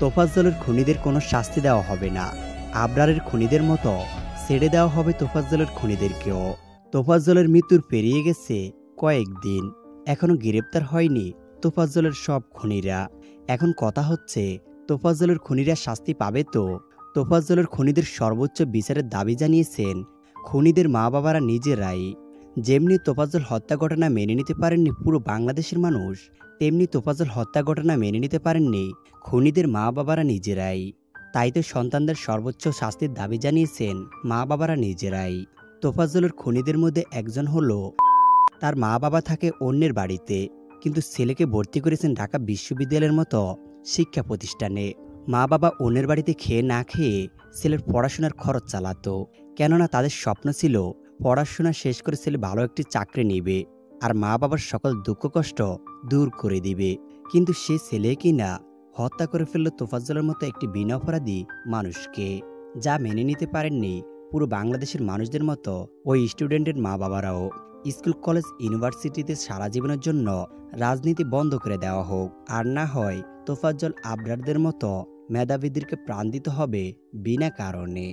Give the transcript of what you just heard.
তোফাজ্জলের খুনিদের কোনো শাস্তি দেওয়া হবে না। আবরারের খুনিদের মতো ছেড়ে দেওয়া হবে তোফাজ্জলের খুনিদেরকেও। তোফাজ্জলের মৃত্যুর পেরিয়ে গেছে কয়েকদিন, এখনো গ্রেপ্তার হয়নি তোফাজ্জলের সব খুনিরা। এখন কথা হচ্ছে তোফাজ্জলের খুনিরা শাস্তি পাবে তো? তোফাজ্জলের খুনিদের সর্বোচ্চ বিচারের দাবি জানিয়েছেন খুনিদের মা বাবারা নিজেরাই। যেমনি তোফাজ্জল হত্যা ঘটনা মেনে নিতে পারেননি পুরো বাংলাদেশের মানুষ, তেমনি তোফাজ্জল হত্যা ঘটনা মেনে নিতে পারেননি খুনিদের মা বাবারা নিজেরাই। তাই তো সন্তানদের সর্বোচ্চ শাস্তির দাবি জানিয়েছেন মা বাবারা নিজেরাই। তোফাজ্জলের খুনিদের মধ্যে একজন হলো, তার মা বাবা থাকে অন্যের বাড়িতে, কিন্তু ছেলেকে ভর্তি করেছেন ঢাকা বিশ্ববিদ্যালয়ের মতো শিক্ষা প্রতিষ্ঠানে। মা বাবা অন্যের বাড়িতে খেয়ে না খেয়ে ছেলের পড়াশোনার খরচ চালাতো, কেননা তাদের স্বপ্ন ছিল পড়াশোনা শেষ করে ছেলে ভালো একটি চাকরি নেবে আর মা বাবার সকল দুঃখ কষ্ট দূর করে দিবে। কিন্তু সে ছেলে কিনা হত্যা করে ফেলল তোফাজ্জলের মতো একটি বিনা অপরাধী মানুষকে, যা মেনে নিতে পারেননি পুরো বাংলাদেশের মানুষদের মতো ওই স্টুডেন্টের মা বাবারাও। স্কুল কলেজ ইউনিভার্সিটিতে সারা জীবনের জন্য রাজনীতি বন্ধ করে দেওয়া হোক, আর না হয় তোফাজ্জল আবরারদের মতো মেধাবীদেরকে প্রাণ দিতে হবে বিনা কারণে।